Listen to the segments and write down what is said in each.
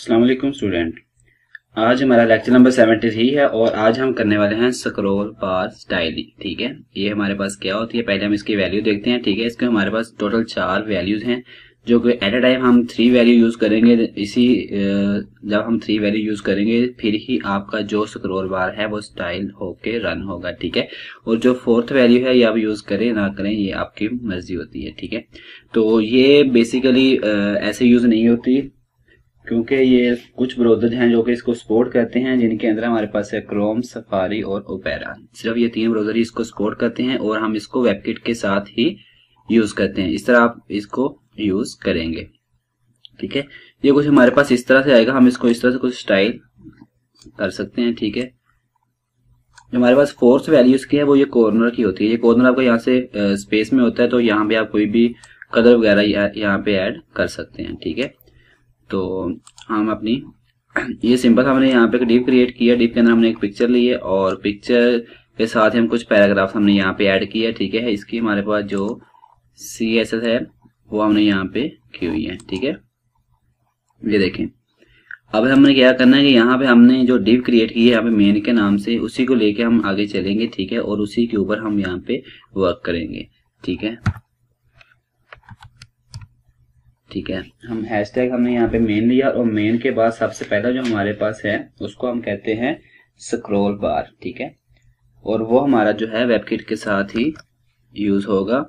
अस्सलाम वालेकुम स्टूडेंट। आज हमारा लेक्चर नंबर 73 है और आज हम करने वाले हैं स्क्रॉल बार स्टाइलिंग। ठीक है, ये हमारे पास क्या होती है, पहले हम इसकी वैल्यू देखते हैं। ठीक है, इसके हमारे पास टोटल 4 वैल्यूज हैं जो कि एट अ टाइम हम 3 वैल्यू यूज करेंगे। जब हम 3 वैल्यू यूज करेंगे फिर ही आपका जो स्क्रॉल बार है वो स्टाइल होके रन होगा। ठीक है, और जो 4th वैल्यू है ये आप यूज करें ना करें ये आपकी मर्जी होती है। ठीक है, तो ये बेसिकली ऐसे यूज नहीं होती क्योंकि ये कुछ ब्राउज़र हैं जो कि इसको सपोर्ट करते हैं, जिनके अंदर हमारे पास है क्रोम, सफारी और ओपेरा। सिर्फ ये 3 ब्राउज़र ही इसको सपोर्ट करते हैं और हम इसको वेबकिट के साथ ही यूज करते हैं। इस तरह आप इसको यूज करेंगे। ठीक है, ये कुछ हमारे पास इस तरह से आएगा, हम इसको इस तरह से कुछ स्टाइल कर सकते हैं। ठीक है, जो हमारे पास 4th वैल्यू इसकी है वो ये कॉर्नर की होती है। ये कॉर्नर आपका यहाँ से स्पेस में होता है, तो यहाँ पे आप कोई भी कलर वगैरह यहाँ पे ऐड कर सकते हैं। ठीक है, तो हम अपनी ये सिंपल हमने यहाँ पे एक डिव क्रिएट किया। डिव के अंदर हमने एक पिक्चर ली है और पिक्चर के साथ हम कुछ पैराग्राफ हमने यहाँ पे ऐड किया। ठीक है, इसकी हमारे पास जो CSS है वो हमने यहाँ पे की हुई है। ठीक है, ये देखें। अब हमने क्या करना है कि यहाँ पे हमने जो डिव क्रिएट की है यहाँ पे मेन के नाम से, उसी को लेके हम आगे चलेंगे। ठीक है, और उसी के ऊपर हम यहाँ पे वर्क करेंगे। ठीक है, ठीक है, हम हैशटैग हमने यहाँ पे मेन लिया और मेन के बाद सबसे पहला जो हमारे पास है उसको हम कहते हैं स्क्रॉल बार। ठीक है, और वो हमारा जो है वेबकिट के साथ ही यूज होगा।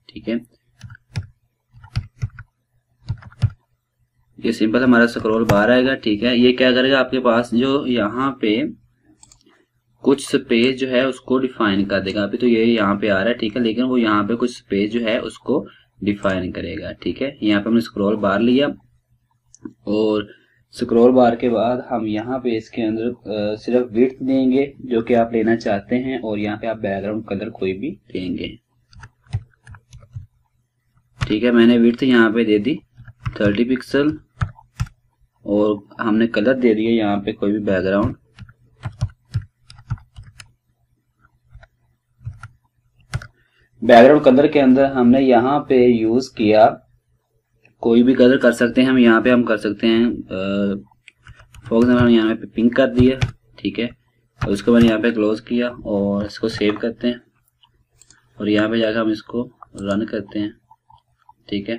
ठीक है, ये सिंपल हमारा स्क्रॉल बार आएगा। ठीक है, ये क्या करेगा, आपके पास जो यहाँ पे कुछ स्पेस जो है उसको डिफाइन कर देगा। अभी तो ये यहाँ पे आ रहा है। ठीक है, लेकिन वो यहाँ पे कुछ स्पेस जो है उसको डिफाइन करेगा। ठीक है, यहाँ पे हमने स्क्रॉल बार लिया और स्क्रॉल बार के बाद हम यहाँ पे इसके अंदर सिर्फ विड्थ देंगे जो कि आप लेना चाहते हैं, और यहाँ पे आप बैकग्राउंड कलर कोई भी देंगे। ठीक है, मैंने विड्थ यहाँ पे दे दी 30 पिक्सल और हमने कलर दे दिया यहाँ पे कोई भी बैकग्राउंड। बैकग्राउंड कलर के अंदर हमने यहाँ पे यूज किया, कोई भी कलर कर सकते हैं हम। यहाँ पे हम कर सकते हैं फॉर एग्जाम्पल हम यहाँ पे पिंक कर दिया। ठीक है, और उसके बाद यहाँ पे क्लोज किया और इसको सेव करते हैं और यहाँ पे जाकर हम इसको रन करते हैं। ठीक है,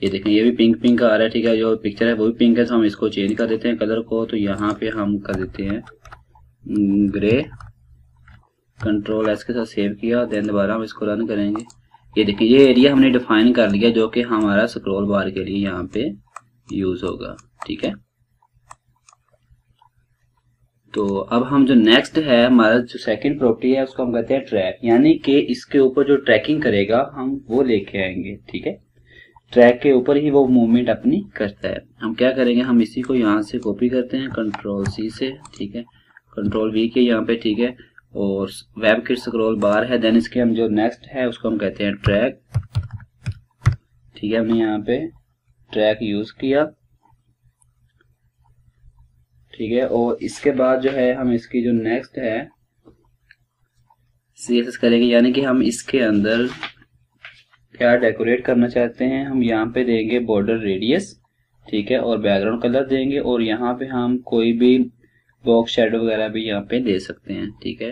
ये देखें ये भी पिंक पिंक आ रहा है। ठीक है, जो पिक्चर है वो भी पिंक है, तो हम इसको चेंज कर देते हैं कलर को। तो यहाँ पे हम कर देते हैं ग्रे, कंट्रोल S के साथ सेव किया, देन दोबारा हम इसको रन करेंगे। ये देखें ये एरिया हमने डिफाइन कर लिया जो कि हमारा स्क्रॉल बार के लिए यहाँ पे यूज होगा। ठीक है, तो अब हम जो नेक्स्ट है हमारा जो सेकंड प्रॉपर्टी है उसको हम कहते हैं ट्रैक, यानी कि इसके ऊपर जो ट्रैकिंग करेगा हम वो लेके आएंगे। ठीक है, ट्रैक के ऊपर ही वो मूवमेंट अपनी करता है। हम क्या करेंगे, हम इसी को यहाँ से कॉपी करते हैं कंट्रोल C से। ठीक है, कंट्रोल V के यहाँ पे। ठीक है, और वेबकिट स्क्रॉल बार है, देन इसके हम जो नेक्स्ट है उसको हम कहते हैं ट्रैक। ठीक है, हमने यहाँ पे ट्रैक यूज किया। ठीक है, और इसके बाद जो है हम इसकी जो नेक्स्ट है CSS करेंगे, यानी कि हम इसके अंदर क्या डेकोरेट करना चाहते हैं। हम यहाँ पे देंगे बॉर्डर रेडियस। ठीक है, और बैकग्राउंड कलर देंगे और यहाँ पे हम कोई भी बॉक्स शेडो वगैरह भी यहाँ पे दे सकते हैं। ठीक है,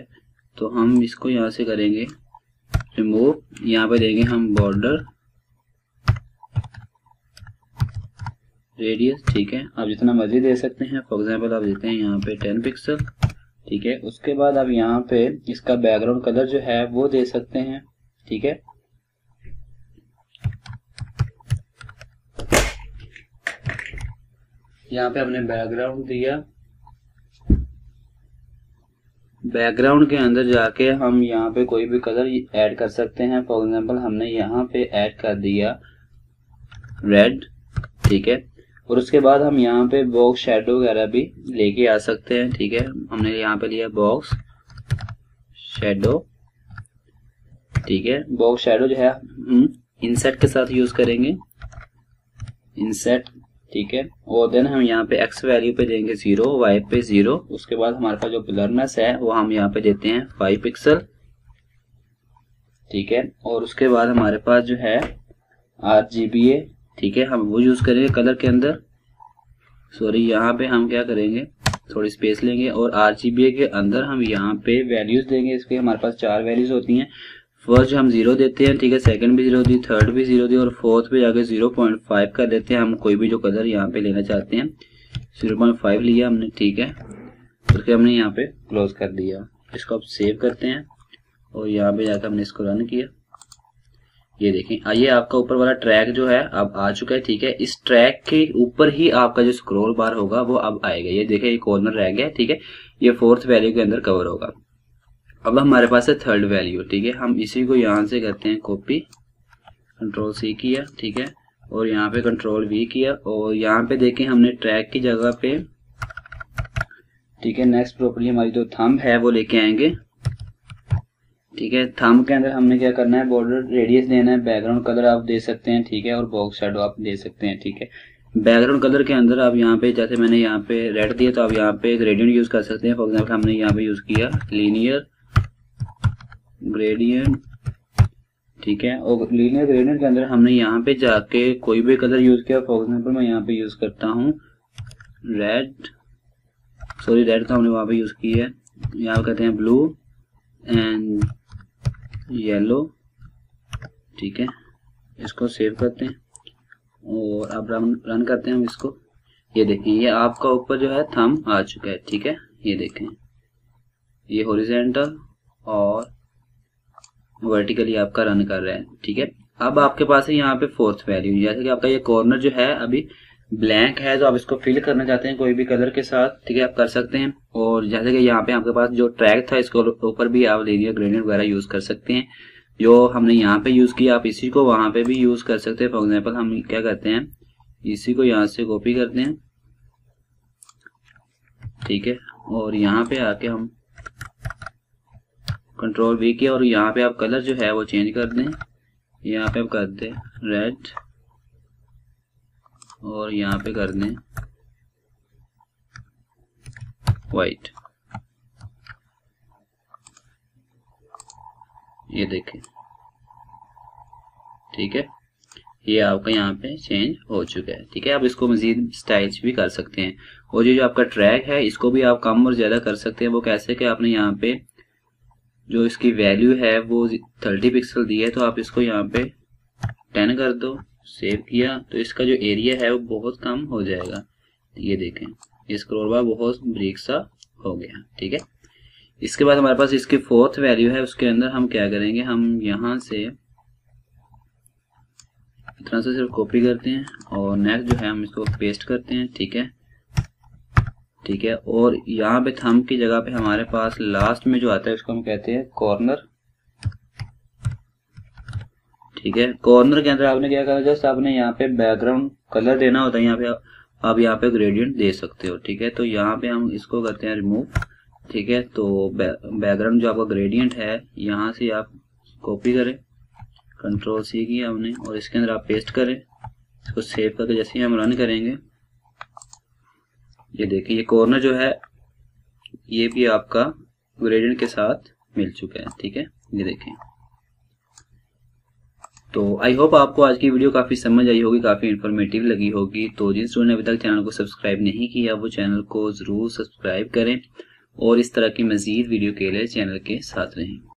तो हम इसको यहाँ से करेंगे रिमूव, यहाँ पे देंगे हम बॉर्डर रेडियस। ठीक है, आप जितना मर्जी दे सकते हैं। फॉर एग्जांपल आप देते हैं यहाँ पे 10 पिक्सल। ठीक है, उसके बाद आप यहाँ पे इसका बैकग्राउंड कलर जो है वो दे सकते हैं। ठीक है, यहाँ पे हमने बैकग्राउंड दिया। बैकग्राउंड के अंदर जाके हम यहाँ पे कोई भी कलर ऐड कर सकते हैं। फॉर एग्जांपल हमने यहाँ पे ऐड कर दिया रेड। ठीक है, और उसके बाद हम यहाँ पे बॉक्स शेडो वगैरह भी लेके आ सकते हैं। ठीक है, हमने यहाँ पे लिया बॉक्स शेडो। ठीक है, बॉक्स शेडो जो है इंसेट के साथ यूज करेंगे, इंसेट। ठीक है, और देन हम यहाँ पे एक्स वैल्यू पे देंगे 0, वाई पे 0। उसके बाद हमारे पास जो ब्लरनेस है वो हम यहाँ पे देते हैं 5 पिक्सल। ठीक है, और उसके बाद हमारे पास जो है RGBA, ठीक है, हम वो यूज करेंगे कलर के अंदर। सॉरी, यहाँ पे हम क्या करेंगे, थोड़ी स्पेस लेंगे और RGBA के अंदर हम यहाँ पे वैल्यूज देंगे। इसके हमारे पास 4 वैल्यूज होती हैं। फर्स्ट हम 0 देते हैं, ठीक है, सेकंड भी 0 दी, थर्ड भी 0 दी और फोर्थ पे जाके 0.5 कर देते हैं। हम कोई भी जो कलर यहाँ पे लेना चाहते हैं 0.5 लिया हमने, ठीक है, उसके हमने यहाँ पे क्लोज कर दिया। इसको अब सेव करते हैं और यहाँ पे जाकर हमने इसको रन किया। ये देखें, ये आपका ऊपर वाला ट्रैक जो है अब आ चुका है, ठीक है। इस ट्रैक के ऊपर ही आपका जो स्क्रॉल बार होगा वो अब आएगा। ये देखें, ये कॉर्नर रह गया, ठीक है, ये फोर्थ वैल्यू के अंदर कवर होगा। अब हमारे पास है थर्ड वैल्यू, ठीक है, हम इसी को यहाँ से करते हैं कॉपी, Ctrl+C किया, ठीक है, और यहाँ पे Ctrl+V किया और यहाँ पे देखें हमने ट्रैक की जगह पे, ठीक है, नेक्स्ट प्रॉपर्टी हमारी जो थंब है वो लेके आएंगे, ठीक है। थंब के अंदर हमने क्या करना है, बॉर्डर रेडियस देना है, बैकग्राउंड कलर आप दे सकते हैं, ठीक है, और बॉक्स शैडो आप दे सकते हैं, ठीक है। बैकग्राउंड कलर के अंदर आप यहाँ पे, जैसे मैंने यहाँ पे रेड दिया तो आप यहाँ पे ग्रेडियंट यूज कर सकते हैं। फॉर एग्जाम्पल हमने यहाँ पे यूज किया लीनियर ग्रेडियंट, ठीक है, और लीनियर ग्रेडियंट के अंदर हमने यहाँ पे जाके कोई भी कलर यूज किया। फॉर एग्जाम्पल मैं यहाँ पे यूज करता हूँ रेड, सॉरी रेड तो हमने वहाँ पे यूज की है, यहाँ कहते हैं ब्लू एंड येलो, ठीक है। इसको सेव करते हैं और अब रन करते हैं हम इसको। ये देखें, ये आपका ऊपर जो है थंब आ चुका है, ठीक है, ये देखें, ये हॉरिजॉन्टल और वर्टिकली आपका रन कर रहा है, ठीक है। अब आपके पास है यहाँ पे फोर्थ वैल्यू, जैसे कि आपका ये कॉर्नर जो है अभी ब्लैंक है, तो आप इसको फिल करना चाहते हैं कोई भी कलर के साथ, ठीक है, आप कर सकते हैं। और जैसे कि यहाँ पे आपके पास जो ट्रैक था इसको ऊपर भी आप लीनियर ग्रेडियंट वगैरह यूज कर सकते हैं। जो हमने यहाँ पे यूज किया आप इसी को वहां पे भी यूज कर सकते हैं। फॉर एग्जाम्पल हम क्या करते हैं, इसी को यहाँ से कॉपी करते हैं, ठीक है, और यहाँ पे आके हम Ctrl+V किया और यहाँ पे आप कलर जो है वो चेंज कर दें। यहाँ पे आप कर दें रेड और यहाँ पे कर दें वाइट, ये देखें, ठीक है, ये आपका यहाँ पे चेंज हो चुका है, ठीक है। आप इसको मजीद स्टाइल्स भी कर सकते हैं। और ये जो आपका ट्रैक है इसको भी आप कम और ज्यादा कर सकते हैं। वो कैसे कि आपने यहाँ पे जो इसकी वैल्यू है वो 30 पिक्सल दी है, तो आप इसको यहाँ पे 10 कर दो, सेव किया, तो इसका जो एरिया है वो बहुत कम हो जाएगा। ये देखें, ये स्क्रॉल बार बहुत ब्रीक सा हो गया, ठीक है। इसके बाद हमारे पास इसकी फोर्थ वैल्यू है, उसके अंदर हम क्या करेंगे, हम यहाँ से इतना से सिर्फ कॉपी करते हैं और नेक्स्ट जो है हम इसको पेस्ट करते हैं, ठीक है, ठीक है। और यहाँ पे थंब की जगह पे हमारे पास लास्ट में जो आता है उसको हम कहते हैं कॉर्नर, ठीक है। कॉर्नर के अंदर आपने क्या करा, जस्ट आपने यहाँ पे बैकग्राउंड कलर देना होता है, यहाँ पे आप यहाँ पे ग्रेडियंट दे सकते हो, ठीक है। तो यहाँ पे हम इसको करते हैं रिमूव, ठीक है। तो बैकग्राउंड जो आपका ग्रेडियंट है यहाँ से आप कॉपी करें, Ctrl+C किया हमने और इसके अंदर आप पेस्ट करें, इसको सेव करके जैसे ही हम रन करेंगे, ये देखिए, ये कॉर्नर जो है ये भी आपका ग्रेडियंट के साथ मिल चुका है, ठीक है, ये देखें। तो आई होप आपको आज की वीडियो काफी समझ आई होगी, काफी इन्फॉर्मेटिव लगी होगी। तो जिन स्टूडेंट ने अभी तक चैनल को सब्सक्राइब नहीं किया वो चैनल को जरूर सब्सक्राइब करें और इस तरह की मजीद वीडियो के लिए चैनल के साथ रहें।